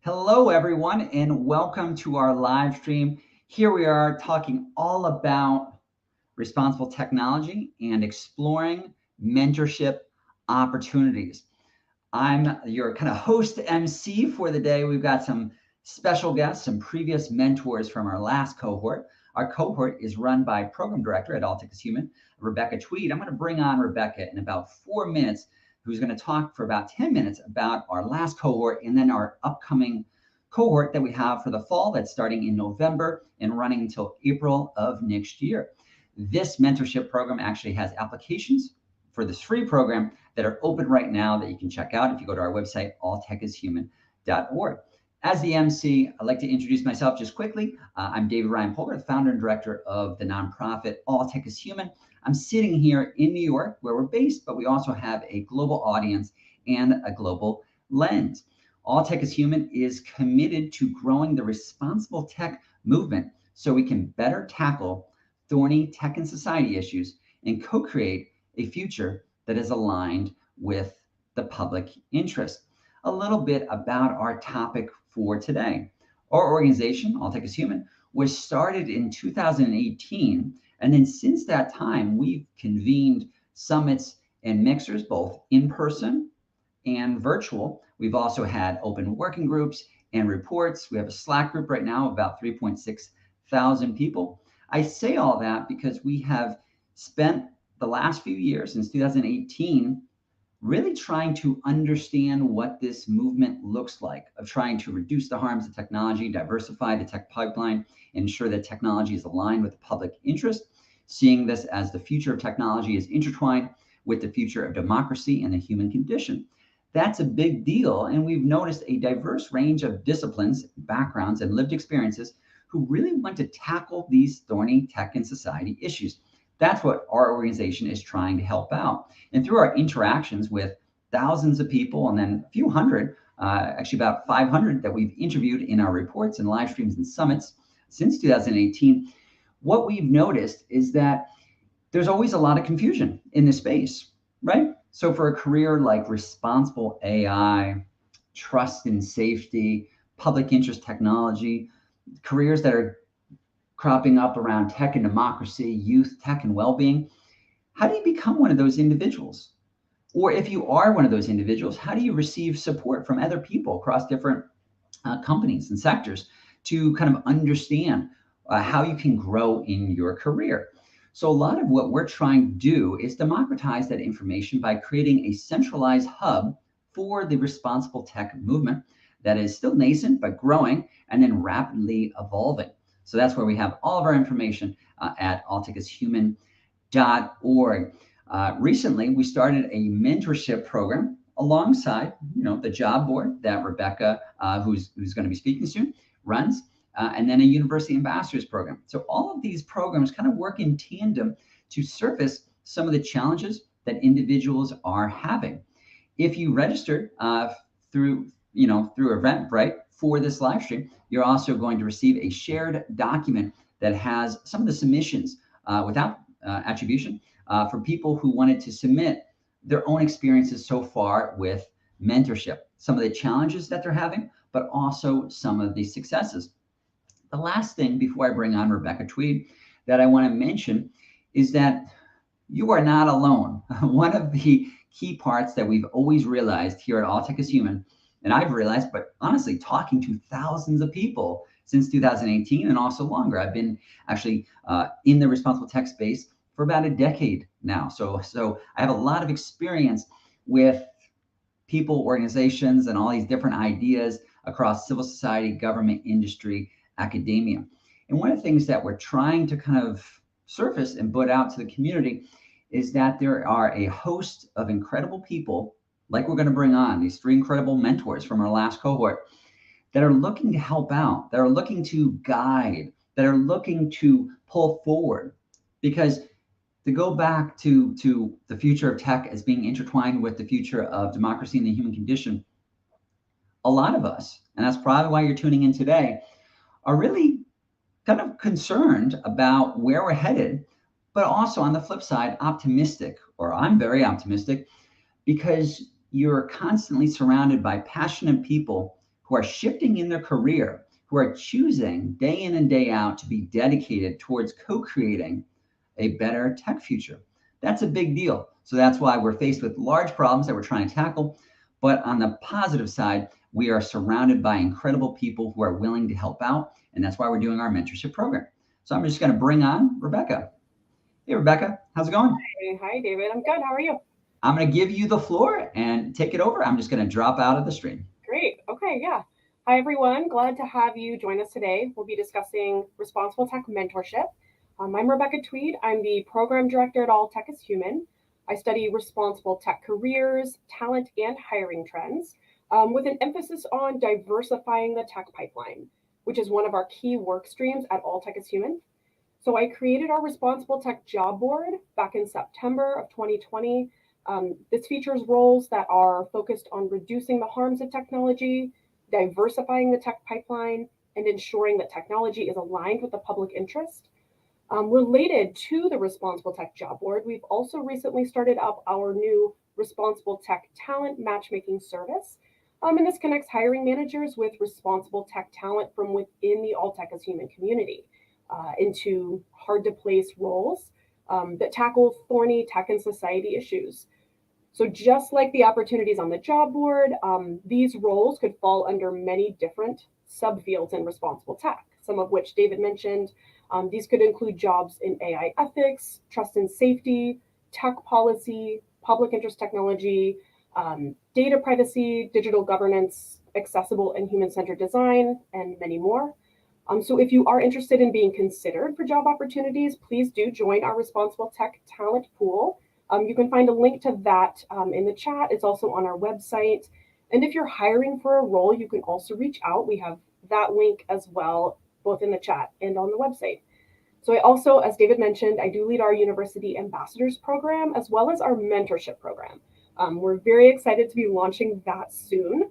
Hello, everyone, and welcome to our live stream. Here we are talking all about responsible technology and exploring mentorship opportunities. I'm your kind of host MC for the day. We've got some special guests, some previous mentors from our last cohort. Our cohort is run by program director at All Tech is Human, Rebecca Tweed. I'm going to bring on Rebecca in about 4 minutes, who's going to talk for about 10 minutes about our last cohort and then our upcoming cohort that we have for the fall that's starting in November and running until April of next year. This mentorship program actually has applications for this free program that are open right now that you can check out if you go to our website, alltechishuman.org. As the MC, I'd like to introduce myself just quickly. I'm David Ryan Polgar, the founder and director of the nonprofit All Tech is Human. I'm sitting here in New York where we're based, but we also have a global audience and a global lens. All Tech is Human is committed to growing the responsible tech movement so we can better tackle thorny tech and society issues and co-create a future that is aligned with the public interest. A little bit about our topic for today. Our organization, All Tech is Human, was started in 2018. And then since that time, we've convened summits and mixers, both in person and virtual. We've also had open working groups and reports. We have a Slack group right now of about 3.6 thousand people. I say all that because we have spent the last few years, since 2018, really trying to understand what this movement looks like, of trying to reduce the harms of technology, diversify the tech pipeline, ensure that technology is aligned with the public interest, seeing this as the future of technology is intertwined with the future of democracy and the human condition. That's a big deal. And we've noticed a diverse range of disciplines, backgrounds, and lived experiences who really want to tackle these thorny tech and society issues. That's what our organization is trying to help out. And through our interactions with thousands of people and then a few hundred, actually about 500 that we've interviewed in our reports and live streams and summits since 2018, what we've noticed is that there's always a lot of confusion in this space, right? So for a career like responsible AI, trust and safety, public interest technology, careers that are cropping up around tech and democracy, youth, tech and well-being, how do you become one of those individuals? Or if you are one of those individuals, how do you receive support from other people across different companies and sectors to kind of understand how you can grow in your career? So a lot of what we're trying to do is democratize that information by creating a centralized hub for the responsible tech movement that is still nascent, but growing and then rapidly evolving. So that's where we have all of our information at alltechishuman.org. Recently, we started a mentorship program alongside, the job board that Rebecca, who's going to be speaking soon, runs. And then a university ambassadors program. So all of these programs kind of work in tandem to surface some of the challenges that individuals are having. If you register through Eventbrite for this live stream, you're also going to receive a shared document that has some of the submissions without attribution for people who wanted to submit their own experiences so far with mentorship, some of the challenges that they're having, but also some of the successes. The last thing before I bring on Rebecca Tweed that I want to mention is that you are not alone. One of the key parts that we've always realized here at All Tech is Human, and I've realized, but honestly, talking to thousands of people since 2018 and also longer. I've been actually in the responsible tech space for about a decade now. So I have a lot of experience with people, organizations, and all these different ideas across civil society, government, industry, academia. And one of the things that we're trying to kind of surface and put out to the community is that there are a host of incredible people, like we're going to bring on these 3 incredible mentors from our last cohort, that are looking to help out, that are looking to guide, that are looking to pull forward. Because to go back to the future of tech as being intertwined with the future of democracy and the human condition, a lot of us, and that's probably why you're tuning in today, are really kind of concerned about where we're headed, but also on the flip side, optimistic, or I'm very optimistic, because you're constantly surrounded by passionate people who are shifting in their career, who are choosing day in and day out to be dedicated towards co-creating a better tech future. That's a big deal. So that's why we're faced with large problems that we're trying to tackle. But on the positive side, we are surrounded by incredible people who are willing to help out. And that's why we're doing our mentorship program. So I'm just going to bring on Rebecca. Hey, Rebecca, how's it going? Hi, David. I'm good. How are you? I'm going to give you the floor and take it over. I'm just going to drop out of the stream. Great. Okay, yeah. Hi, everyone. Glad to have you join us today. We'll be discussing responsible tech mentorship. I'm Rebecca Tweed. I'm the program director at All Tech is Human. I study responsible tech careers, talent, and hiring trends with an emphasis on diversifying the tech pipeline, which is one of our key work streams at All Tech is Human. So I created our responsible tech job board back in September of 2020. This features roles that are focused on reducing the harms of technology, diversifying the tech pipeline, and ensuring that technology is aligned with the public interest. Related to the Responsible Tech Job Board, we've also recently started up our new Responsible Tech Talent Matchmaking Service. And this connects hiring managers with responsible tech talent from within the All Tech as Human community into hard to place roles that tackle thorny tech and society issues. So, just like the opportunities on the job board, these roles could fall under many different subfields in responsible tech, some of which David mentioned. These could include jobs in AI ethics, trust and safety, tech policy, public interest technology, data privacy, digital governance, accessible and human centered design, and many more. So if you are interested in being considered for job opportunities, please do join our Responsible Tech Talent Pool. You can find a link to that in the chat. It's also on our website. And if you're hiring for a role, you can also reach out. We have that link as well, both in the chat and on the website. So I also, as David mentioned, I do lead our University Ambassadors program as well as our mentorship program. We're very excited to be launching that soon.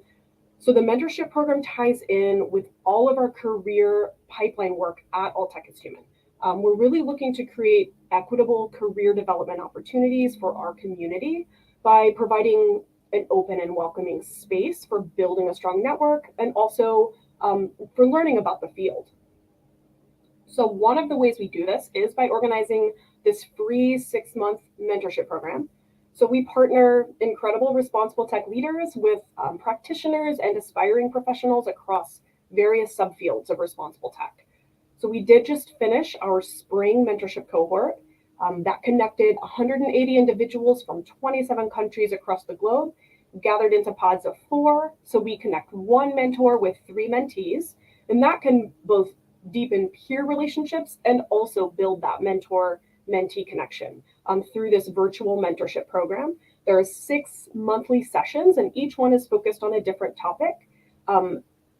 So the mentorship program ties in with all of our career pipeline work at All Tech is Human. We're really looking to create equitable career development opportunities for our community by providing an open and welcoming space for building a strong network and also for learning about the field. So one of the ways we do this is by organizing this free 6-month mentorship program. So we partner incredible responsible tech leaders with practitioners and aspiring professionals across various subfields of responsible tech. So we did just finish our spring mentorship cohort that connected 180 individuals from 27 countries across the globe, gathered into pods of 4. So we connect one mentor with 3 mentees, and that can both deepen peer relationships and also build that mentor-mentee connection through this virtual mentorship program. There are 6 monthly sessions, and each one is focused on a different topic.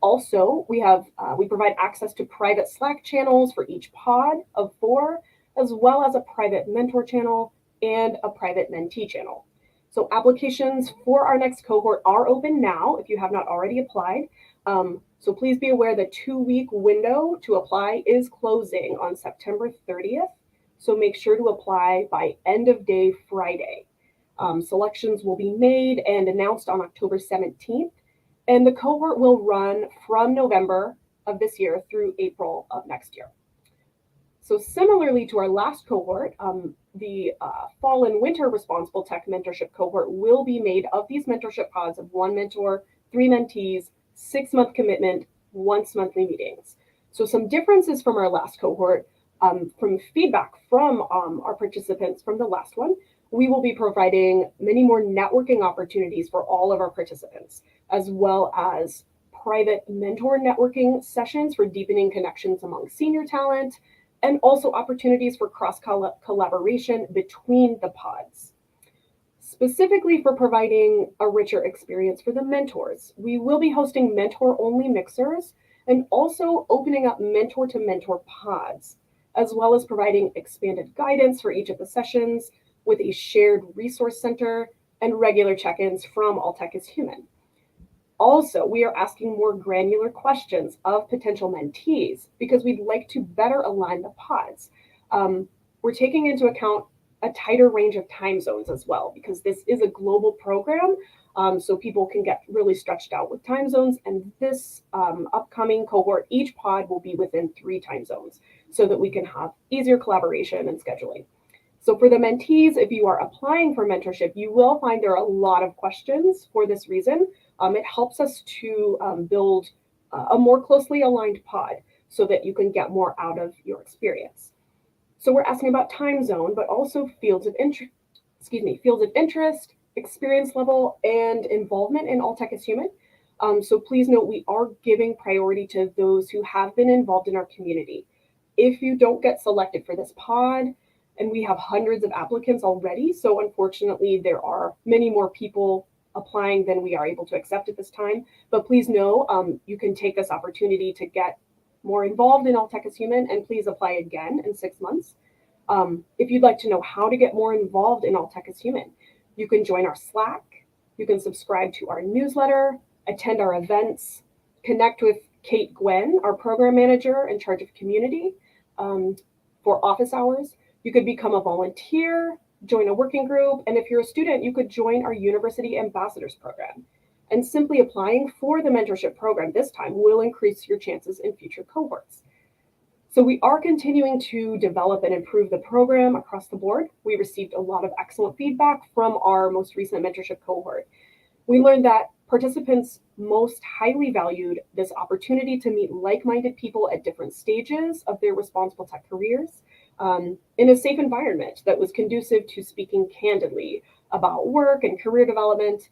Also, we provide access to private Slack channels for each pod of 4, as well as a private mentor channel and a private mentee channel. So applications for our next cohort are open now if you have not already applied. So please be aware the 2-week window to apply is closing on September 30th. So make sure to apply by end of day Friday. Selections will be made and announced on October 17th. And the cohort will run from November of this year through April of next year. So similarly to our last cohort, the fall and winter responsible tech mentorship cohort will be made of these mentorship pods of 1 mentor, 3 mentees, 6-month commitment, once monthly meetings. So some differences from our last cohort, from feedback from our participants from the last one, we will be providing many more networking opportunities for all of our participants, as well as private mentor networking sessions for deepening connections among senior talent, and also opportunities for cross-collaboration between the pods. Specifically for providing a richer experience for the mentors, we will be hosting mentor-only mixers and also opening up mentor-to-mentor pods, as well as providing expanded guidance for each of the sessions with a shared resource center and regular check-ins from All Tech is Human. Also, we are asking more granular questions of potential mentees because we'd like to better align the pods. We're taking into account a tighter range of time zones as well, because this is a global program. So people can get really stretched out with time zones. And this upcoming cohort, each pod will be within 3 time zones so that we can have easier collaboration and scheduling. So for the mentees, if you are applying for mentorship, you will find there are a lot of questions for this reason. It helps us to build a more closely aligned pod so that you can get more out of your experience. So we're asking about time zone, but also fields of interest, experience level, and involvement in All Tech is Human. So please note we are giving priority to those who have been involved in our community. If you don't get selected for this pod, and we have hundreds of applicants already, so unfortunately there are many more people applying than we are able to accept at this time. But please know you can take this opportunity to get more involved in All Tech is Human, and please apply again in 6 months. If you'd like to know how to get more involved in All Tech is Human, you can join our Slack, you can subscribe to our newsletter, attend our events, connect with Kate Gwen, our program manager in charge of community, for office hours. You could become a volunteer, join a working group, and if you're a student, you could join our University Ambassadors program. And simply applying for the mentorship program this time will increase your chances in future cohorts. So we are continuing to develop and improve the program across the board. We received a lot of excellent feedback from our most recent mentorship cohort. We learned that participants most highly valued this opportunity to meet like-minded people at different stages of their responsible tech careers, in a safe environment that was conducive to speaking candidly about work and career development.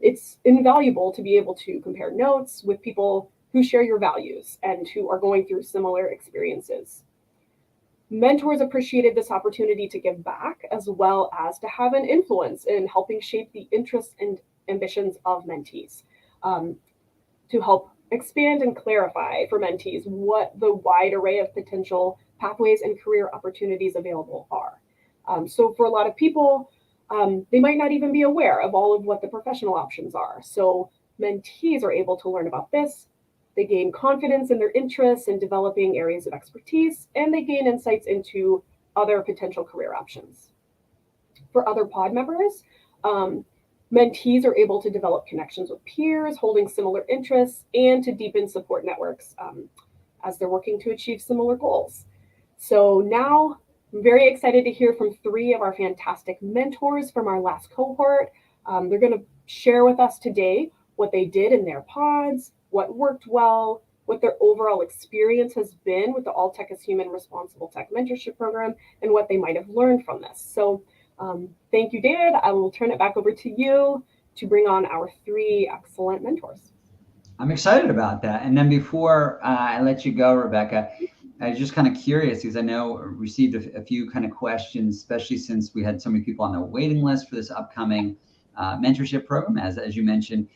It's invaluable to be able to compare notes with people who share your values and who are going through similar experiences. Mentors appreciated this opportunity to give back, as well as to have an influence in helping shape the interests and ambitions of mentees, to help expand and clarify for mentees what the wide array of potential pathways and career opportunities available are. So for a lot of people, they might not even be aware of all of what the professional options are. So mentees are able to learn about this. They gain confidence in their interests in developing areas of expertise, and they gain insights into other potential career options. For other pod members, mentees are able to develop connections with peers holding similar interests and to deepen support networks as they're working to achieve similar goals. So now I'm very excited to hear from 3 of our fantastic mentors from our last cohort. They're going to share with us today what they did in their pods, what worked well, what their overall experience has been with the All Tech is Human Responsible Tech Mentorship Program, and what they might have learned from this. So thank you, David. I will turn it back over to you to bring on our 3 excellent mentors. I'm excited about that. And then before I let you go, Rebecca, I was just kind of curious because I know I received a few kind of questions, especially since we had so many people on the waiting list for this upcoming mentorship program. As you mentioned,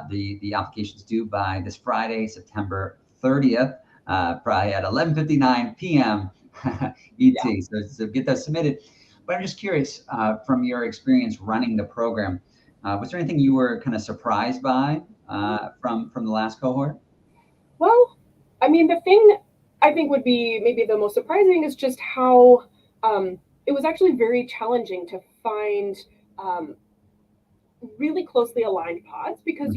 the application's due by this Friday, September 30th, probably at 11:59 p.m. ET. Yeah. So get those submitted. But I'm just curious, from your experience running the program, was there anything you were kind of surprised by from the last cohort? Well, I mean, the thing I think would be maybe the most surprising is just how it was actually very challenging to find really closely aligned pods, because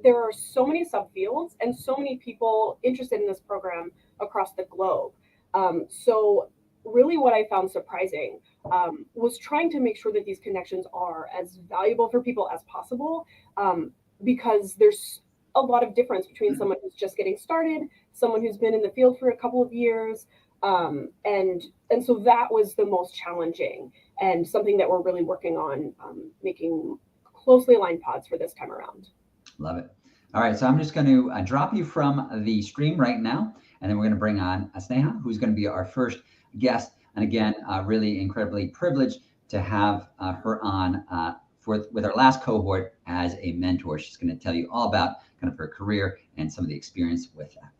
there are so many subfields and so many people interested in this program across the globe. So really what I found surprising was trying to make sure that these connections are as valuable for people as possible, because there's a lot of difference between someone who's just getting started, someone who's been in the field for a couple of years, and so that was the most challenging and something that we're really working on, making closely aligned pods for this time around. Love it. All right, so I'm just going to drop you from the stream right now, and then we're going to bring on Sneha, who's going to be our first guest. And again, really incredibly privileged to have her on with our last cohort as a mentor. She's going to tell you all about kind of her career and some of the experience with that.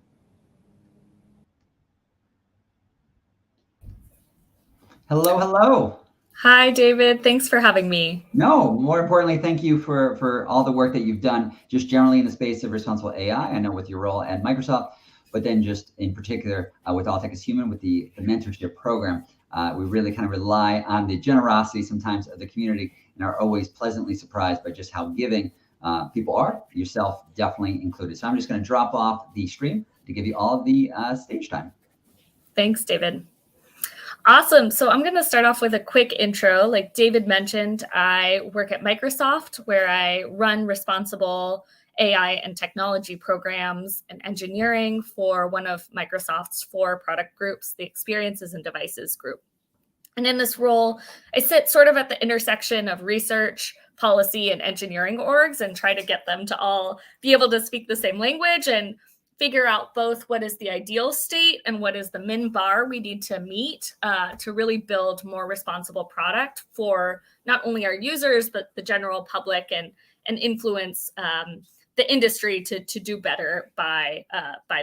Hello, hello. Hi, David. Thanks for having me. No, more importantly, thank you for all the work that you've done just generally in the space of responsible AI. I know with your role at Microsoft, but then just in particular with All Tech is Human with the mentorship program. We really kind of rely on the generosity sometimes of the community and are always pleasantly surprised by just how giving people are, yourself definitely included. So I'm just going to drop off the stream to give you all of the stage time. Thanks, David. Awesome. So I'm going to start off with a quick intro. Like David mentioned, I work at Microsoft, where I run responsible AI and technology programs and engineering for one of Microsoft's 4 product groups, the Experiences and Devices group. And in this role, I sit sort of at the intersection of research, policy, and engineering orgs and try to get them to all be able to speak the same language and figure out both what is the ideal state and what is the min bar we need to meet to really build more responsible product for not only our users, but the general public and influence the industry to do better by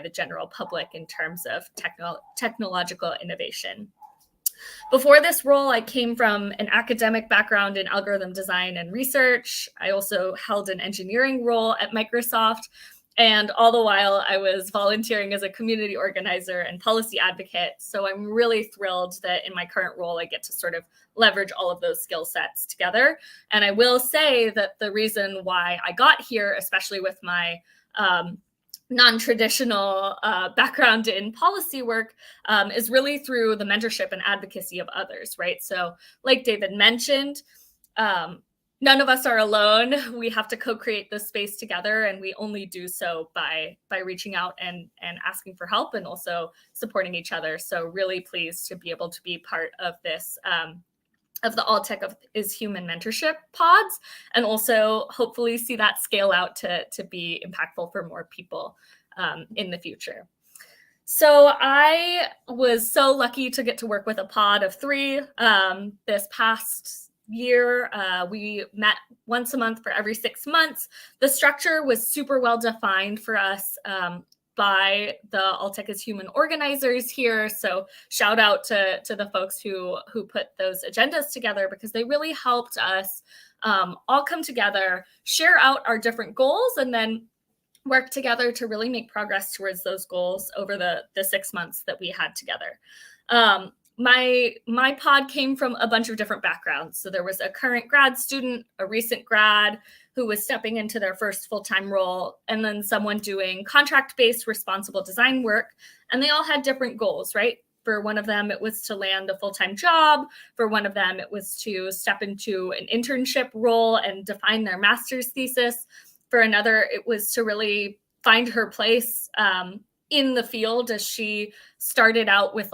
the general public in terms of technological innovation. Before this role, I came from an academic background in algorithm design and research. I also held an engineering role at Microsoft. And all the while, I was volunteering as a community organizer and policy advocate. So I'm really thrilled that in my current role, I get to sort of leverage all of those skill sets together. And I will say that the reason why I got here, especially with my non-traditional background in policy work is really through the mentorship and advocacy of others, right? So like David mentioned, none of us are alone. We have to co-create this space together, and we only do so by reaching out and asking for help and also supporting each other. So really pleased to be able to be part of this of the All Tech is Human mentorship pods, and also hopefully see that scale out to be impactful for more people in the future. So I was so lucky to get to work with a pod of 3 this past year. We met once a month for every 6 months. The structure was super well defined for us by the All Tech is Human organizers here. So shout out to the folks who put those agendas together, because they really helped us all come together, share out our different goals, and then work together to really make progress towards those goals over the 6 months that we had together. My pod came from a bunch of different backgrounds. So there was a current grad student, a recent grad who was stepping into their first full-time role, and then someone doing contract-based responsible design work. And they all had different goals, right? For one of them, it was to land a full-time job. For one of them, it was to step into an internship role and define their master's thesis. For another, it was to really find her place in the field, as she started out with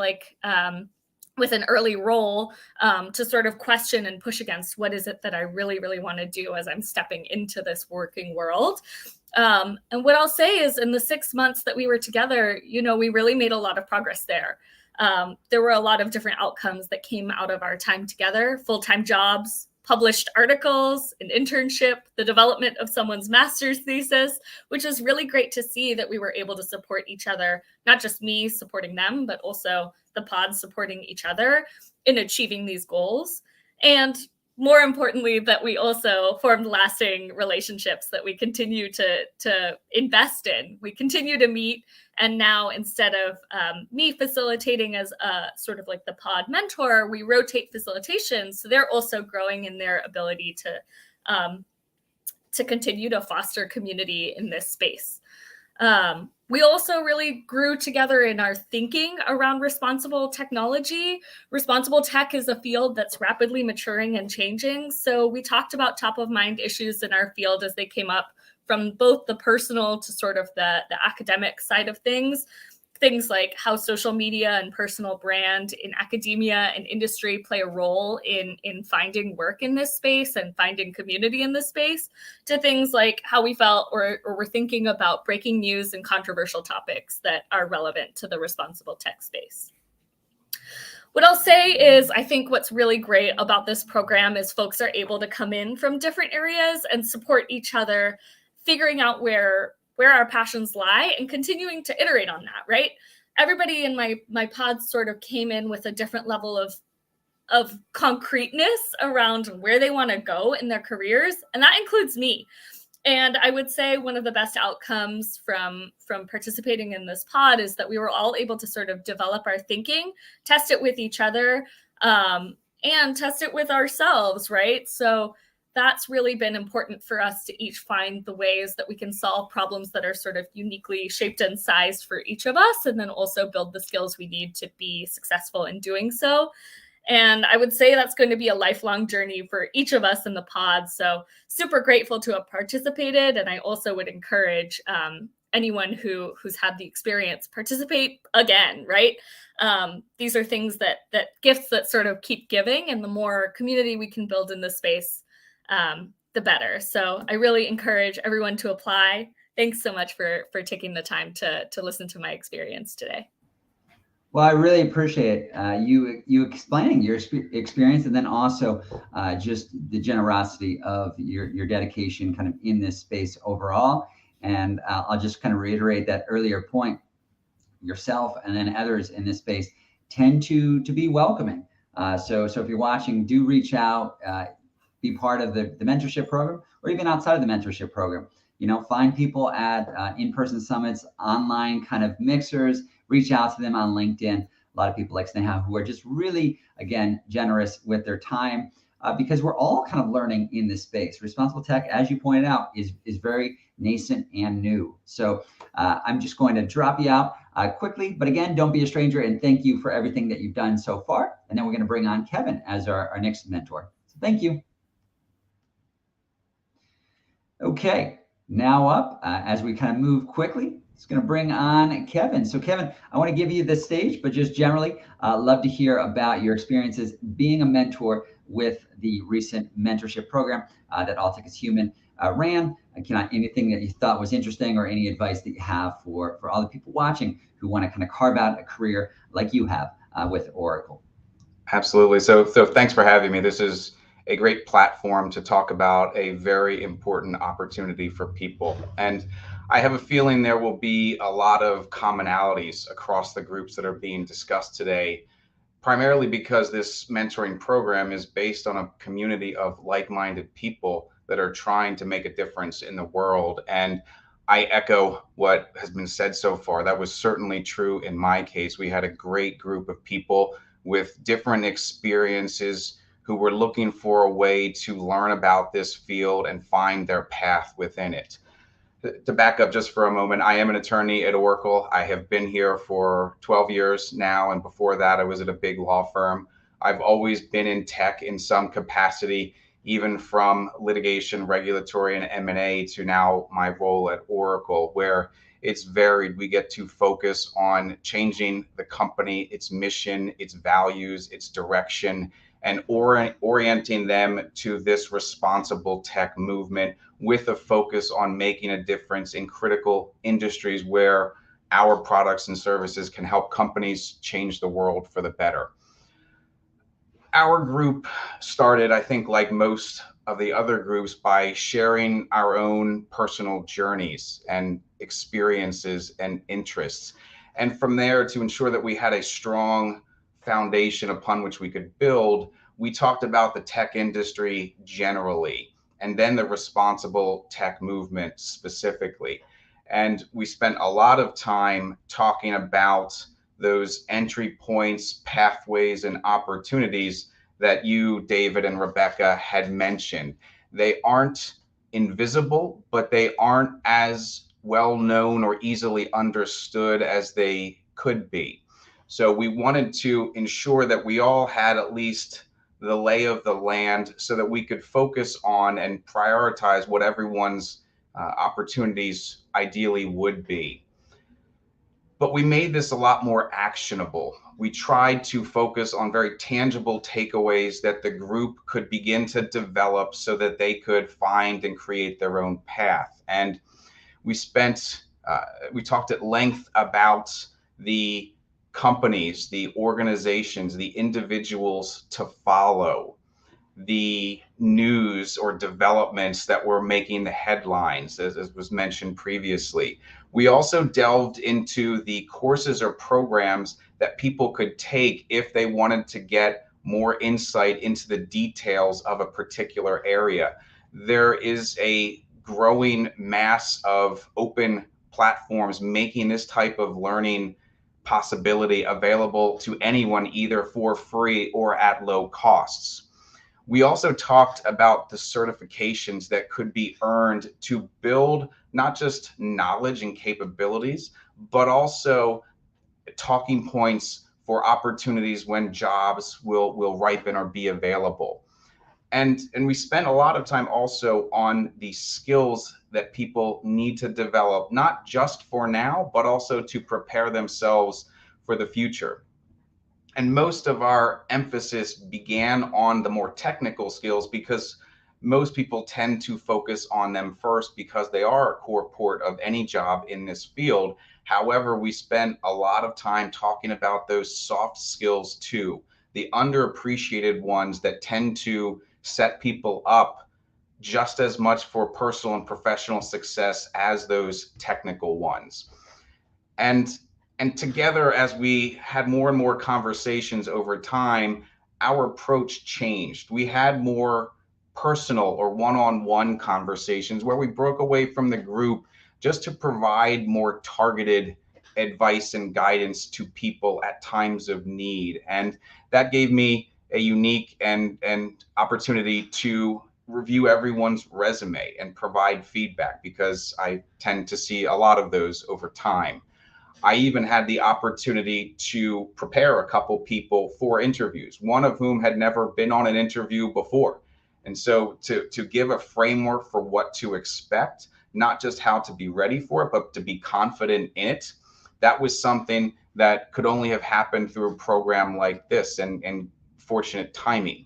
with an early role to sort of question and push against what is it that I really, really want to do as I'm stepping into this working world. And what I'll say is, in the 6 months that we were together, we really made a lot of progress there. There were a lot of different outcomes that came out of our time together: full-time jobs, published articles, an internship, the development of someone's master's thesis, which is really great to see that we were able to support each other, not just me supporting them, but also the pods supporting each other in achieving these goals. And more importantly, that we also formed lasting relationships that we continue to invest in. We continue to meet. And now, instead of me facilitating as a sort of like the pod mentor, we rotate facilitation. So they're also growing in their ability to continue to foster community in this space. We also really grew together in our thinking around responsible technology. Responsible tech is a field that's rapidly maturing and changing. So we talked about top of mind issues in our field as they came up, from both the personal to sort of the academic side of things. Things like how social media and personal brand in academia and industry play a role in finding work in this space and finding community in this space, to things like how we felt or were thinking about breaking news and controversial topics that are relevant to the responsible tech space. What I'll say is, I think what's really great about this program is folks are able to come in from different areas and support each other, figuring out where our passions lie and continuing to iterate on that, right? Everybody in my pods sort of came in with a different level of concreteness around where they want to go in their careers. And that includes me. And I would say one of the best outcomes from participating in this pod is that we were all able to sort of develop our thinking, test it with each other, and test it with ourselves, right? So that's really been important for us to each find the ways that we can solve problems that are sort of uniquely shaped and sized for each of us, and then also build the skills we need to be successful in doing so. And I would say that's going to be a lifelong journey for each of us in the pod. So super grateful to have participated. And I also would encourage anyone who's had the experience, participate again, right? These are things that gifts that sort of keep giving, and the more community we can build in this space, the better. So I really encourage everyone to apply. Thanks so much for taking the time to listen to my experience today. Well, I really appreciate you explaining your experience, and then also just the generosity of your dedication kind of in this space overall. And I'll just kind of reiterate that earlier point. Yourself and then others in this space tend to be welcoming. So if you're watching, do reach out, be part of the mentorship program, or even outside of the mentorship program. Find people at in-person summits, online kind of mixers, reach out to them on LinkedIn. A lot of people like Sneha who are just really, again, generous with their time because we're all kind of learning in this space. Responsible tech, as you pointed out, is very nascent and new. So I'm just going to drop you out quickly, but again, don't be a stranger, and thank you for everything that you've done so far. And then we're going to bring on Kevin as our next mentor. So thank you. Okay, now up, as we kind of move quickly, it's going to bring on Kevin. So Kevin, I want to give you the stage, but just generally, love to hear about your experiences being a mentor with the recent mentorship program that All Tech is Human ran. Anything that you thought was interesting, or any advice that you have for all the people watching who want to kind of carve out a career like you have with Oracle? Absolutely. So thanks for having me. This is a great platform to talk about a very important opportunity for people. And I have a feeling there will be a lot of commonalities across the groups that are being discussed today, primarily because this mentoring program is based on a community of like-minded people that are trying to make a difference in the world. And I echo what has been said so far. That was certainly true in my case. We had a great group of people with different experiences who were looking for a way to learn about this field and find their path within it. To back up just for a moment, I am an attorney at Oracle. I have been here for 12 years now, and before that I was at a big law firm. I've always been in tech in some capacity, even from litigation, regulatory, and M&A to now my role at Oracle, where it's varied. We get to focus on changing the company, its mission, its values, its direction, and orienting them to this responsible tech movement with a focus on making a difference in critical industries where our products and services can help companies change the world for the better. Our group started, I think, like most of the other groups, by sharing our own personal journeys and experiences and interests. And from there, to ensure that we had a strong foundation upon which we could build, we talked about the tech industry generally, and then the responsible tech movement specifically. And we spent a lot of time talking about those entry points, pathways, and opportunities that you, David, and Rebecca had mentioned. They aren't invisible, but they aren't as well known or easily understood as they could be. So we wanted to ensure that we all had at least the lay of the land so that we could focus on and prioritize what everyone's opportunities ideally would be. But we made this a lot more actionable. We tried to focus on very tangible takeaways that the group could begin to develop so that they could find and create their own path. And we talked at length about the companies, the organizations, the individuals to follow, the news or developments that were making the headlines, as was mentioned previously. We also delved into the courses or programs that people could take if they wanted to get more insight into the details of a particular area. There is a growing mass of open platforms making this type of learning possibility available to anyone, either for free or at low costs. We also talked about the certifications that could be earned to build not just knowledge and capabilities, but also talking points for opportunities when jobs will ripen or be available. And we spent a lot of time also on the skills that people need to develop, not just for now, but also to prepare themselves for the future. And most of our emphasis began on the more technical skills because most people tend to focus on them first because they are a core part of any job in this field. However, we spent a lot of time talking about those soft skills too, the underappreciated ones that tend to set people up just as much for personal and professional success as those technical ones. And together, as we had more and more conversations over time, our approach changed. We had more personal or one-on-one conversations where we broke away from the group just to provide more targeted advice and guidance to people at times of need. And that gave me a unique and opportunity to review everyone's resume and provide feedback, because I tend to see a lot of those over time. I even had the opportunity to prepare a couple people for interviews, one of whom had never been on an interview before. And so to give a framework for what to expect, not just how to be ready for it, but to be confident in it, that was something that could only have happened through a program like this, and fortunate timing.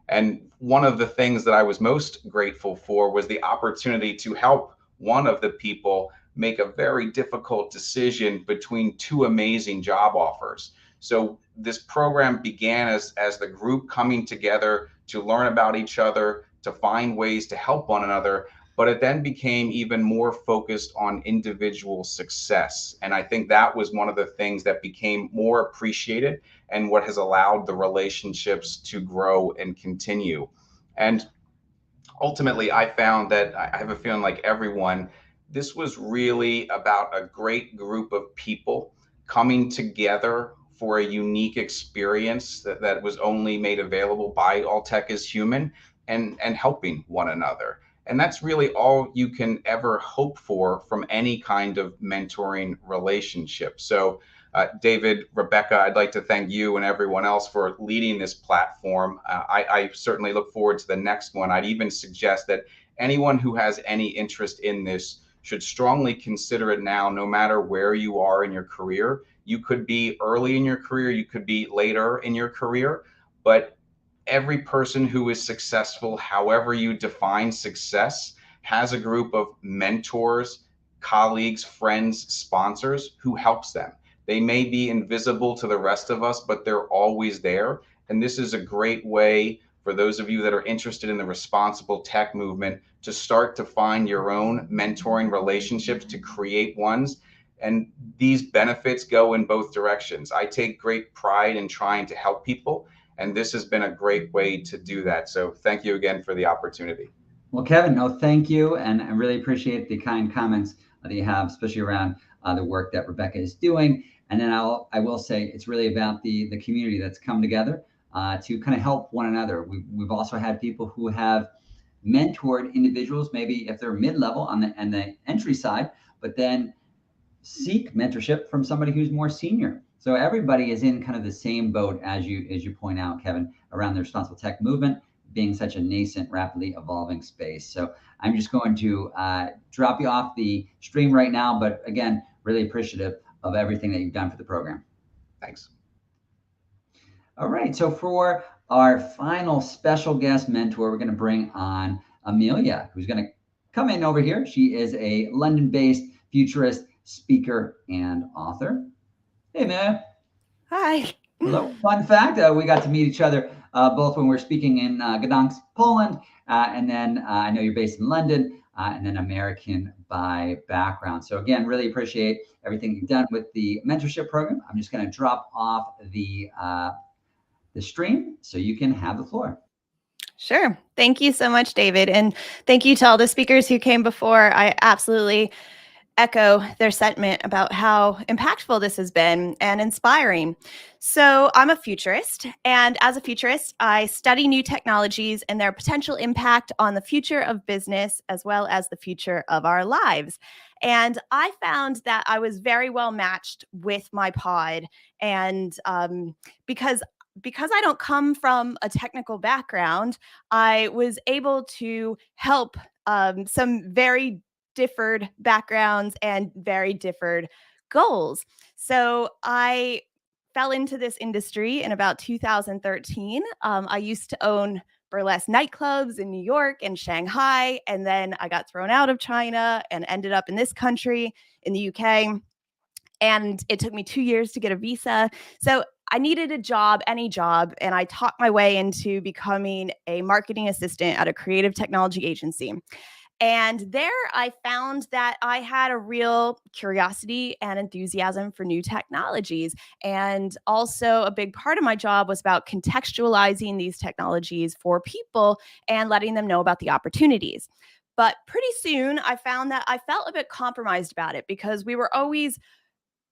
And one of the things that I was most grateful for was the opportunity to help one of the people make a very difficult decision between two amazing job offers. So this program began as the group coming together to learn about each other, to find ways to help one another, but it then became even more focused on individual success. And I think that was one of the things that became more appreciated and what has allowed the relationships to grow and continue. And ultimately, I found that I have a feeling, like everyone, this was really about a great group of people coming together for a unique experience that was only made available by All Tech is Human, and helping one another. And that's really all you can ever hope for from any kind of mentoring relationship. So David, Rebecca, I'd like to thank you and everyone else for leading this platform. I certainly look forward to the next one. I'd even suggest that anyone who has any interest in this should strongly consider it now, no matter where you are in your career. You could be early in your career, you could be later in your career, but every person who is successful, however you define success, has a group of mentors, colleagues, friends, sponsors who helps them. They may be invisible to the rest of us, but they're always there. And this is a great way for those of you that are interested in the responsible tech movement to start to find your own mentoring relationships, to create ones. And these benefits go in both directions. I take great pride in trying to help people, and this has been a great way to do that. So thank you again for the opportunity. Well, Kevin, no, thank you. And I really appreciate the kind comments that you have, especially around the work that Rebecca is doing. And then I will say it's really about the community that's come together to kind of help one another. We've also had people who have mentored individuals, maybe if they're mid-level on the entry side, but then seek mentorship from somebody who's more senior. So everybody is in kind of the same boat as you point out, Kevin, around the responsible tech movement being such a nascent, rapidly evolving space. So I'm just going to drop you off the stream right now, but again, really appreciative of everything that you've done for the program. Thanks. All right, so for our final special guest mentor, we're going to bring on Amelia, who's going to come in over here. She is a London-based futurist, speaker, and author. Hey, Amelia. Hi. Hello. Fun fact, we got to meet each other both when we were speaking in Gdansk, Poland, and then I know you're based in London, and then American by background. So again, really appreciate everything you've done with the mentorship program. I'm just going to drop off the stream so you can have the floor. Sure. Thank you so much, David. And thank you to all the speakers who came before. I absolutely echo their sentiment about how impactful this has been and inspiring. So, I'm a futurist, and as a futurist, I study new technologies and their potential impact on the future of business as well as the future of our lives. And I found that I was very well matched with my pod, and because I don't come from a technical background, I was able to help some very differed backgrounds and very differed goals. So I fell into this industry in about 2013. I used to own burlesque nightclubs in New York and Shanghai, and then I got thrown out of China and ended up in this country in the UK. And it took me 2 years to get a visa. So I needed a job, any job, and I talked my way into becoming a marketing assistant at a creative technology agency. And there I found that I had a real curiosity and enthusiasm for new technologies. And also, a big part of my job was about contextualizing these technologies for people and letting them know about the opportunities. But pretty soon, I found that I felt a bit compromised about it because we were always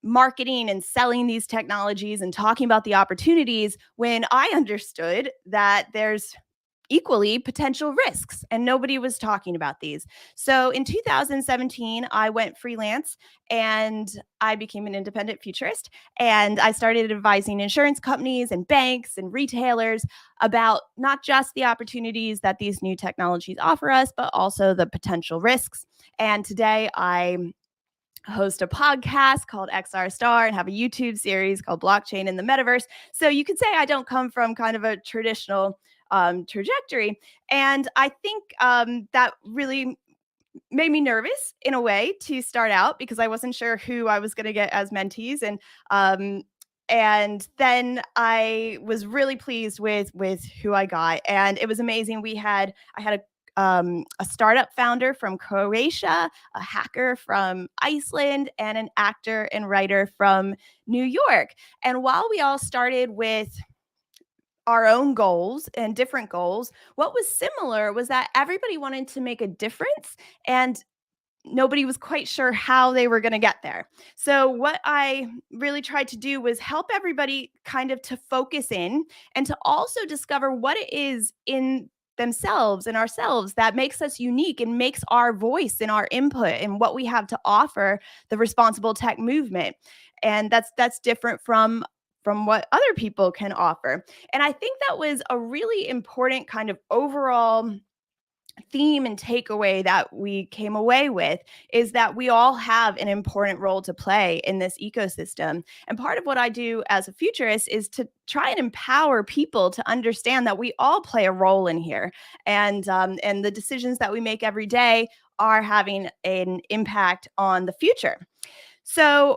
marketing and selling these technologies and talking about the opportunities when I understood that there's equally potential risks and nobody was talking about these. So in 2017, I went freelance and I became an independent futurist, and I started advising insurance companies and banks and retailers about not just the opportunities that these new technologies offer us, but also the potential risks. And today I host a podcast called XR Star and have a YouTube series called Blockchain in the Metaverse. So you could say I don't come from kind of a traditional trajectory. And I think that really made me nervous in a way to start out because I wasn't sure who I was going to get as mentees. And then I was really pleased with who I got, and it was amazing. I had a startup founder from Croatia, a hacker from Iceland, and an actor and writer from New York. And while we all started with our own goals and different goals, what was similar was that everybody wanted to make a difference, and nobody was quite sure how they were going to get there. So what I really tried to do was help everybody kind of to focus in and to also discover what it is in themselves and ourselves that makes us unique and makes our voice and our input and what we have to offer the responsible tech movement. And that's different from what other people can offer. And I think that was a really important kind of overall theme and takeaway that we came away with, is that we all have an important role to play in this ecosystem. And part of what I do as a futurist is to try and empower people to understand that we all play a role in here, and the decisions that we make every day are having an impact on the future. So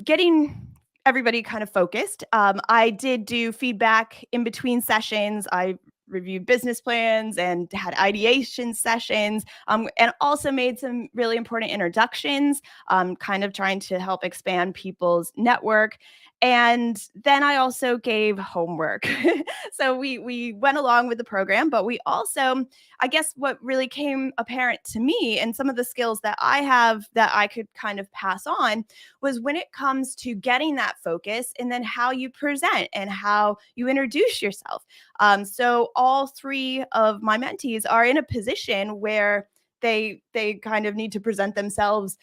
getting everybody kind of focused, I did do feedback in between sessions. I reviewed business plans and had ideation sessions, and also made some really important introductions, kind of trying to help expand people's network. And then I also gave homework. So we went along with the program, but we also, I guess what really came apparent to me and some of the skills that I have that I could kind of pass on was when it comes to getting that focus and then how you present and how you introduce yourself. So all three of my mentees are in a position where they kind of need to present themselves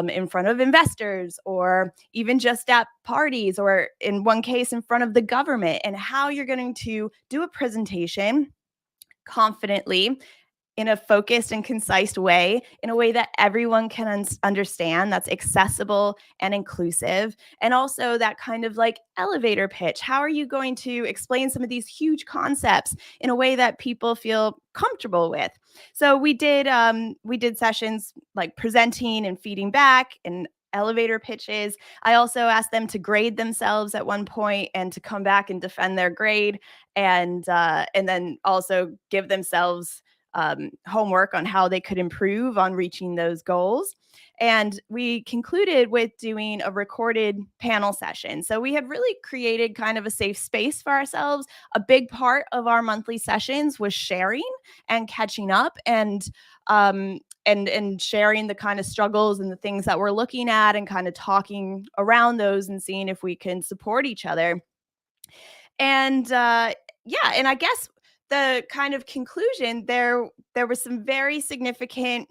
in front of investors, or even just at parties, or in one case in front of the government, and how you're going to do a presentation confidently in a focused and concise way, in a way that everyone can understand, that's accessible and inclusive, and also that kind of like elevator pitch. How are you going to explain some of these huge concepts in a way that people feel comfortable with? So we did sessions like presenting and feeding back and elevator pitches. I also asked them to grade themselves at one point and to come back and defend their grade, and then also give themselves homework on how they could improve on reaching those goals. And we concluded with doing a recorded panel session. So we had really created kind of a safe space for ourselves. A big part of our monthly sessions was sharing and catching up and sharing the kind of struggles and the things that we're looking at and kind of talking around those and seeing if we can support each other. And yeah, and I guess the kind of conclusion there was some very significant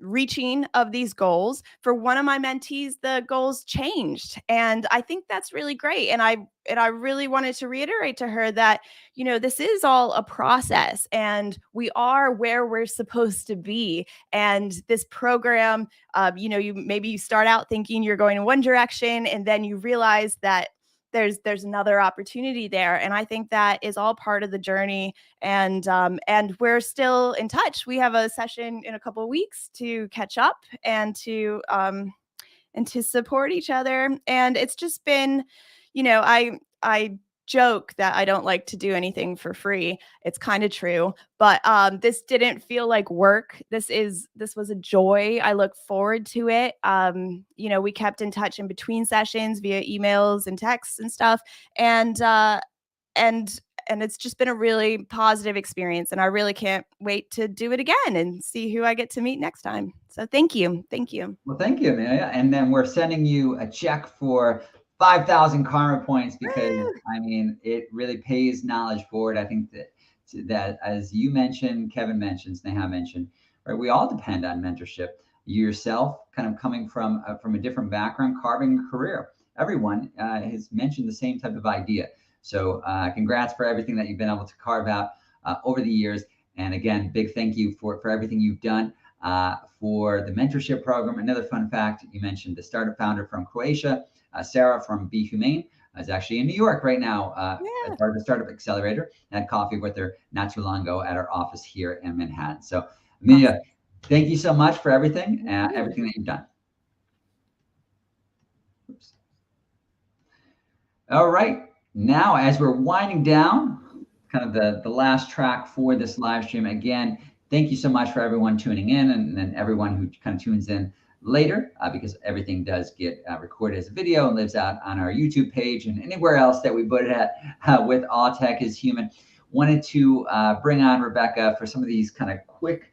reaching of these goals. For one of my mentees, the goals changed, and I think that's really great. And I really wanted to reiterate to her that, you know, this is all a process, and we are where we're supposed to be. And this program, you know, you start out thinking you're going in one direction, and then you realize that there's another opportunity there. And I think that is all part of the journey. And we're still in touch. We have a session in a couple of weeks to catch up and to support each other. And it's just been, you know, I joke that I don't like to do anything for free. It's kind of true, but this didn't feel like work. This was a joy. I look forward to it. You know, we kept in touch in between sessions via emails and texts and stuff, and it's just been a really positive experience, and I really can't wait to do it again and see who I get to meet next time. So thank you. Well, thank you, Amelia. And then we're sending you a check for 5,000 karma points because I mean, it really pays knowledge forward. I think that as you mentioned, Kevin mentioned, Sneha mentioned, right? We all depend on mentorship. You yourself, kind of coming from a different background, carving a career. Everyone has mentioned the same type of idea. So congrats for everything that you've been able to carve out over the years. And again, big thank you for everything you've done for the mentorship program. Another fun fact, you mentioned the startup founder from Croatia, Sarah from behooves, is actually in New York right now as part of the Startup Accelerator. I had coffee with her not too long ago at our office here in Manhattan. So Amelia, thank you so much for everything that you've done. Oops. All right. Now, as we're winding down, kind of the last track for this live stream, again, thank you so much for everyone tuning in and everyone who kind of tunes in later because everything does get recorded as a video and lives out on our YouTube page and anywhere else that we put it at with All Tech is Human. Wanted to bring on Rebecca for some of these kind of quick,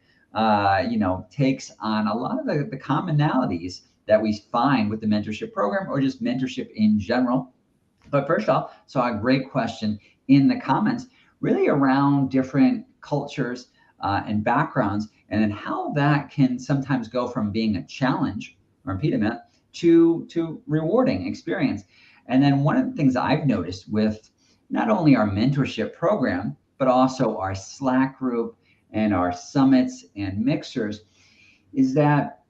takes on a lot of the commonalities that we find with the mentorship program or just mentorship in general. But first off, saw a great question in the comments, really around different cultures and backgrounds, and then how that can sometimes go from being a challenge or impediment to rewarding experience. And then one of the things I've noticed with not only our mentorship program, but also our Slack group and our summits and mixers is that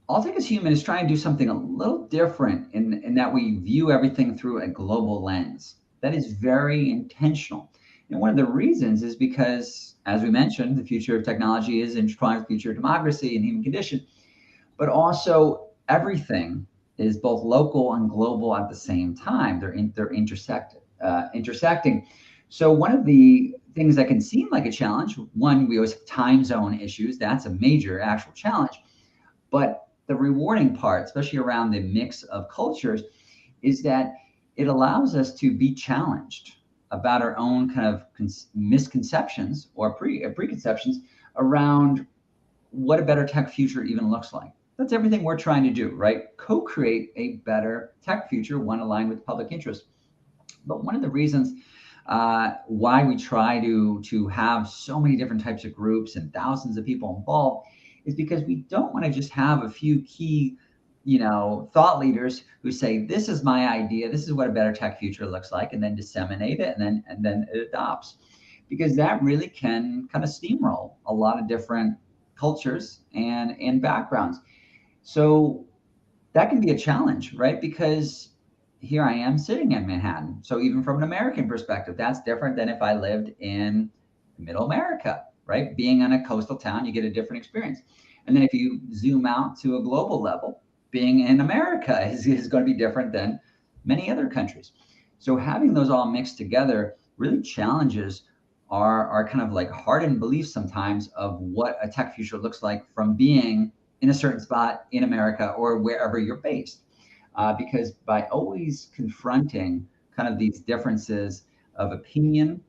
All Tech is Human is trying to do something a little different in that we view everything through a global lens. That is very intentional. And one of the reasons is because, as we mentioned, the future of technology is intertwined with the future of democracy and human condition, but also everything is both local and global at the same time. They're intersecting. So one of the things that can seem like a challenge, one, we always have time zone issues. That's a major actual challenge. But the rewarding part, especially around the mix of cultures, is that it allows us to be challenged about our own kind of misconceptions or preconceptions around what a better tech future even looks like. That's everything we're trying to do, right? Co-create a better tech future, one aligned with public interest. But one of the reasons why we try to have so many different types of groups and thousands of people involved is because we don't want to just have a few key, thought leaders who say, this is my idea, this is what a better tech future looks like, and then disseminate it and then it adopts. Because that really can kind of steamroll a lot of different cultures and backgrounds. So that can be a challenge, right? Because here I am sitting in Manhattan. So even from an American perspective, that's different than if I lived in middle America, right? Being on a coastal town, you get a different experience. And then if you zoom out to a global level, being in America is going to be different than many other countries. So having those all mixed together really challenges our kind of like hardened beliefs sometimes of what a tech future looks like from being in a certain spot in America or wherever you're based. Because by always confronting kind of these differences of opinion,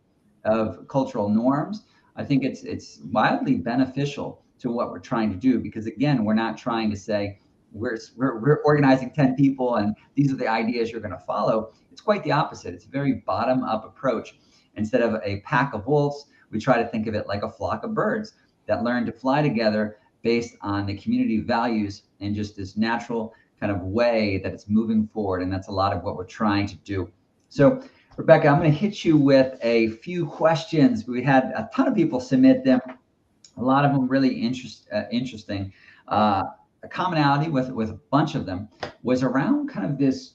of cultural norms, I think it's wildly beneficial to what we're trying to do. Because again, we're not trying to say we're organizing 10 people and these are the ideas you're going to follow. It's quite the opposite. It's a very bottom up approach. Instead of a pack of wolves, we try to think of it like a flock of birds that learn to fly together based on the community values and just this natural kind of way that it's moving forward. And that's a lot of what we're trying to do. So Rebecca, I'm going to hit you with a few questions. We had a ton of people submit them, a lot of them really interesting. A commonality with a bunch of them was around kind of this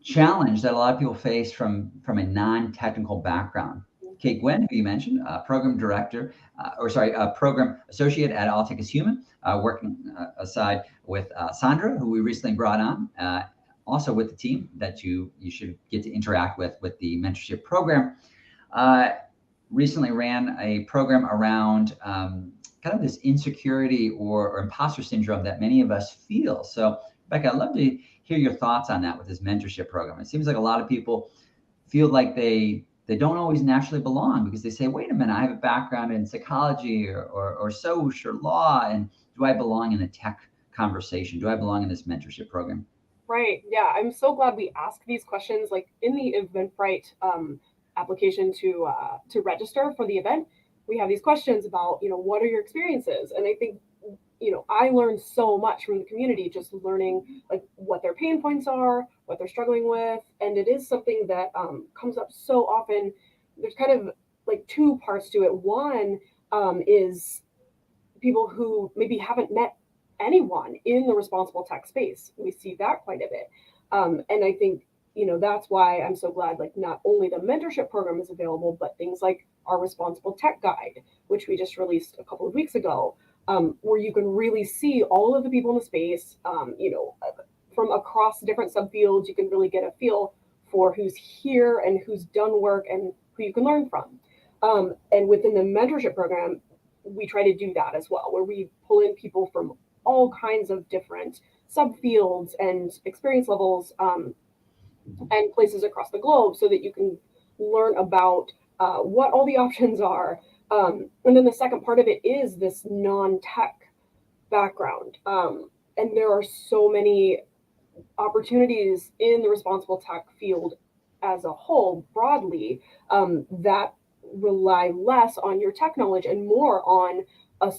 challenge that a lot of people face from a non-technical background. Okay, Gwen, who you mentioned, program director, program associate at All Tech is Human, working aside with Sandra, who we recently brought on, also with the team that you should get to interact with the mentorship program. Recently ran a program around kind of this insecurity or imposter syndrome that many of us feel. So, Becca, I'd love to hear your thoughts on that with this mentorship program. It seems like a lot of people feel like they don't always naturally belong because they say, wait a minute, I have a background in psychology or social or law, and do I belong in the tech conversation? Do I belong in this mentorship program? Right. Yeah. I'm so glad we ask these questions. Like in the Eventbrite application to register for the event, we have these questions about, what are your experiences? And I think, I learned so much from the community, just learning like what their pain points are, what they're struggling with. And it is something that comes up so often. There's kind of like two parts to it. One is people who maybe haven't met anyone in the responsible tech space. We see that quite a bit. And I think, that's why I'm so glad, like not only the mentorship program is available, but things like our responsible tech guide, which we just released a couple of weeks ago, where you can really see all of the people in the space, from across different subfields. You can really get a feel for who's here and who's done work and who you can learn from. And within the mentorship program, we try to do that as well, where we pull in people from all kinds of different subfields and experience levels and places across the globe so that you can learn about what all the options are. And then the second part of it is this non-tech background. And there are so many opportunities in the responsible tech field as a whole, broadly, that rely less on your tech knowledge and more on a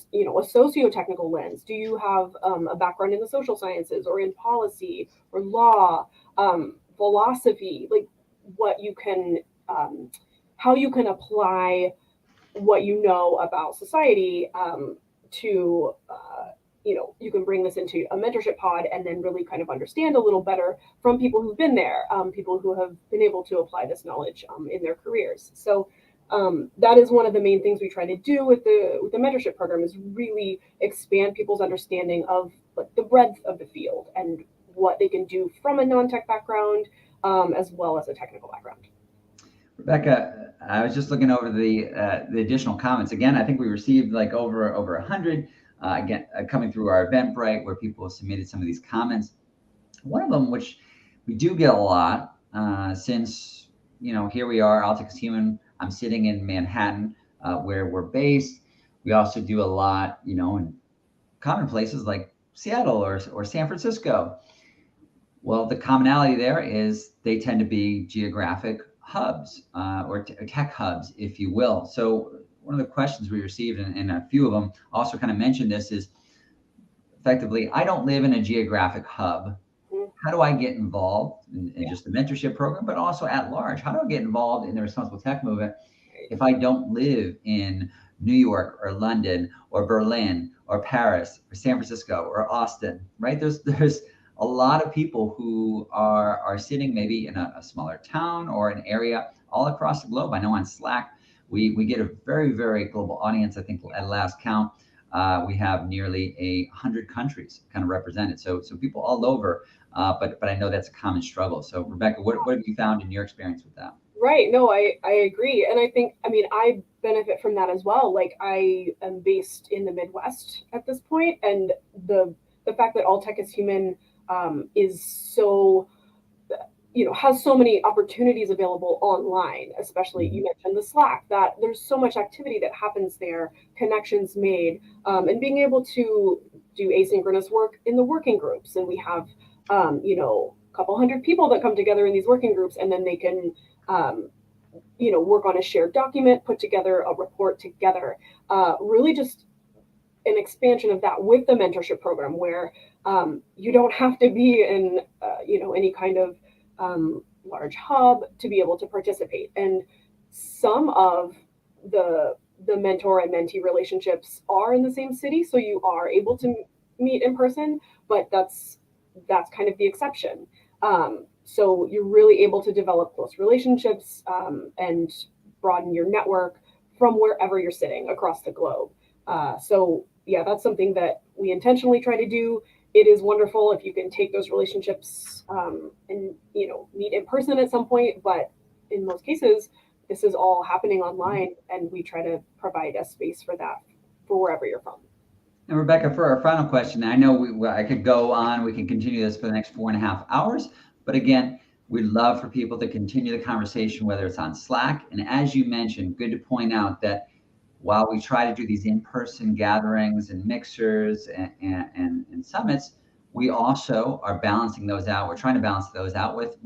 socio-technical lens. Do you have a background in the social sciences or in policy or law, philosophy, like what you can, how you can apply what you know about society to, you can bring this into a mentorship pod and then really kind of understand a little better from people who've been there, people who have been able to apply this knowledge in their careers. So that is one of the main things we try to do with the mentorship program, is really expand people's understanding of like the breadth of the field and what they can do from a non-tech background as well as a technical background. Rebecca, I was just looking over the additional comments. Again, I think we received like over 100 coming through our Eventbrite, where people have submitted some of these comments. One of them, which we do get a lot, since here we are, All Tech is Human. I'm sitting in Manhattan, where we're based. We also do a lot, in common places like Seattle or San Francisco. Well, the commonality there is they tend to be geographic hubs or tech hubs, if you will. So one of the questions we received, and a few of them also kind of mentioned this, is effectively, I don't live in a geographic hub. How do I get involved in just the mentorship program, but also at large? How do I get involved in the responsible tech movement if I don't live in New York or London or Berlin or Paris or San Francisco or Austin, right? There's a lot of people who are sitting maybe in a smaller town or an area all across the globe. I know on Slack, we get a very, very global audience. I think at last count, we have nearly 100 countries kind of represented. So people all over, but I know that's a common struggle. So Rebecca, what have you found in your experience with that? Right. No, I agree. And I think, I mean, I benefit from that as well. Like I am based in the Midwest at this point, and the fact that All Tech is Human is so, has so many opportunities available online, especially you mentioned the Slack, that there's so much activity that happens there, connections made, and being able to do asynchronous work in the working groups. And we have, a couple hundred people that come together in these working groups, and then they can, um, work on a shared document, put together a report together. Really just an expansion of that with the mentorship program where you don't have to be in any kind of large hub to be able to participate. And some of the the mentor and mentee relationships are in the same city, so you are able to meet in person, but that's kind of the exception. So you're really able to develop close relationships and broaden your network from wherever you're sitting across the globe. So yeah, that's something that we intentionally try to do. It is wonderful if you can take those relationships and meet in person at some point, but in most cases, this is all happening online, and we try to provide a space for that for wherever you're from. And Rebecca, for our final question, I know I could go on, we can continue this for the next 4.5 hours, but again, we'd love for people to continue the conversation, whether it's on Slack. And as you mentioned, good to point out that while we try to do these in-person gatherings and mixers and summits, we also are balancing those out. We're trying to balance those out with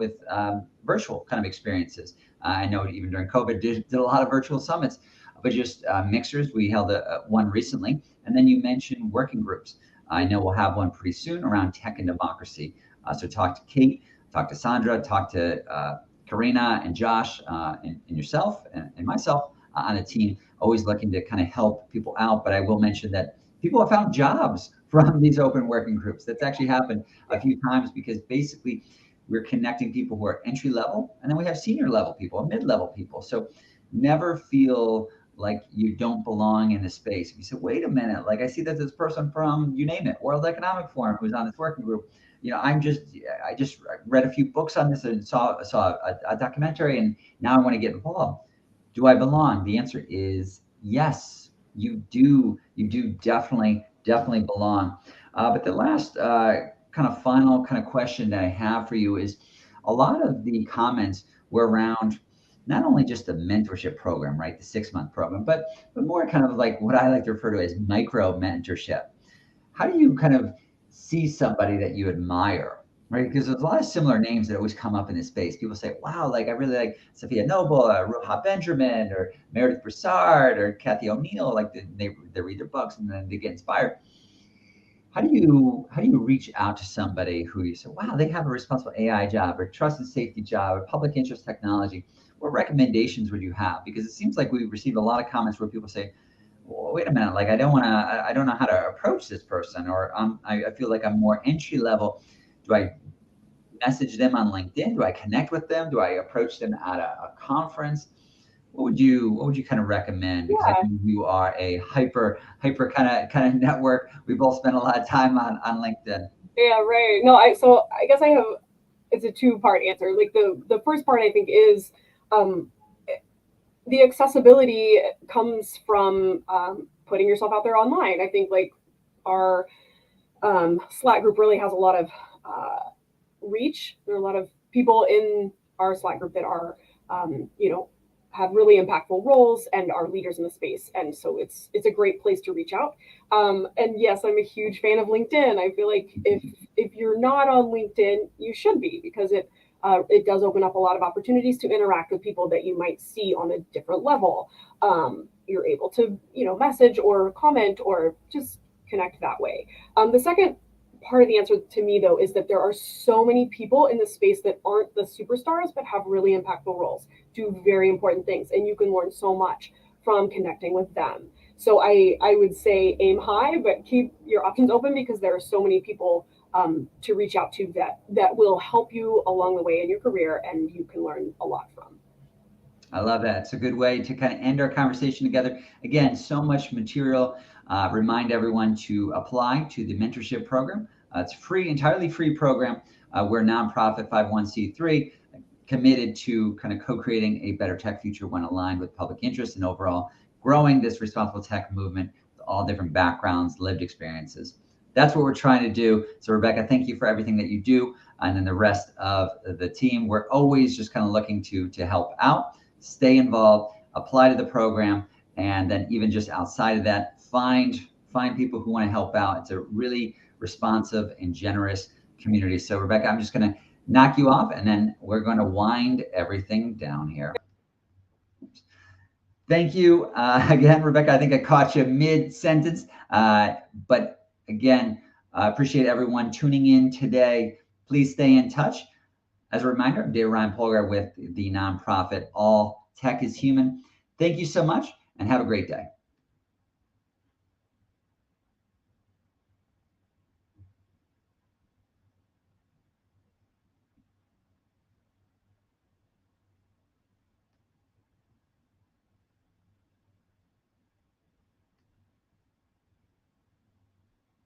virtual kind of experiences. I know even during COVID, did a lot of virtual summits, but just mixers. We held one recently. And then you mentioned working groups. I know we'll have one pretty soon around tech and democracy. So talk to Kate, talk to Sandra, talk to Karina and Josh and yourself and myself on the team, always looking to kind of help people out. But I will mention that people have found jobs from these open working groups. That's actually happened a few times because basically we're connecting people who are entry level, and then we have senior level people, mid-level people. So never feel like you don't belong in the space. If you say, wait a minute, like I see that this person from, you name it, World Economic Forum who's on this working group, I just read a few books on this and saw a documentary, and now I want to get involved. Do I belong? The answer is yes, you do. You do definitely belong. But the last kind of final kind of question that I have for you is a lot of the comments were around not only just the mentorship program, right, the 6-month program, but more kind of like what I like to refer to as micro mentorship. How do you kind of see somebody that you admire, right? Because there's a lot of similar names that always come up in this space. People say, wow, like I really like Sophia Noble, or Ruha Benjamin, or Meredith Broussard, or Kathy O'Neill. Like they read their books and then they get inspired. How do you reach out to somebody who you say, wow, they have a responsible AI job or trust and safety job or public interest technology? What recommendations would you have? Because it seems like we receive a lot of comments where people say, well, wait a minute, like I don't know how to approach this person, or I feel like I'm more entry level. Do I message them on LinkedIn? Do I connect with them? Do I approach them at a conference? What would you kind of recommend? Because I Yeah, think you are a hyper kind of network. We both spend a lot of time on LinkedIn. yeah, right. No, I guess I have, it's a two-part answer. Like the first part I think is um, the accessibility comes from putting yourself out there online. I think like our Slack group really has a lot of reach. There are a lot of people in our Slack group that are, have really impactful roles and are leaders in the space, and so it's a great place to reach out. And yes, I'm a huge fan of LinkedIn. I feel like if you're not on LinkedIn, you should be, because it does open up a lot of opportunities to interact with people that you might see on a different level. You're able to message or comment or just connect that way. The second part of the answer to me though is that there are so many people in the space that aren't the superstars but have really impactful roles, do very important things, and you can learn so much from connecting with them. So I would say aim high, but keep your options open, because there are so many people to reach out to that will help you along the way in your career, and you can learn a lot from. I love that. It's a good way to kind of end our conversation together. Again, so much material. Remind everyone to apply to the mentorship program. It's free, entirely free program. We're a nonprofit 501c3. committed to kind of co-creating a better tech future when aligned with public interest and overall growing this responsible tech movement with all different backgrounds, lived experiences. That's what we're trying to do. So Rebecca, thank you for everything that you do. And then the rest of the team, we're always just kind of looking to help out, stay involved, apply to the program, and then even just outside of that, find people who want to help out. It's a really responsive and generous community. So Rebecca, I'm just going to knock you off, and then we're going to wind everything down here. Thank you again, Rebecca. I think I caught you mid-sentence, but again, I appreciate everyone tuning in today. Please stay in touch. As a reminder, I'm David Ryan Polgar with the nonprofit All Tech is Human. Thank you so much, and have a great day.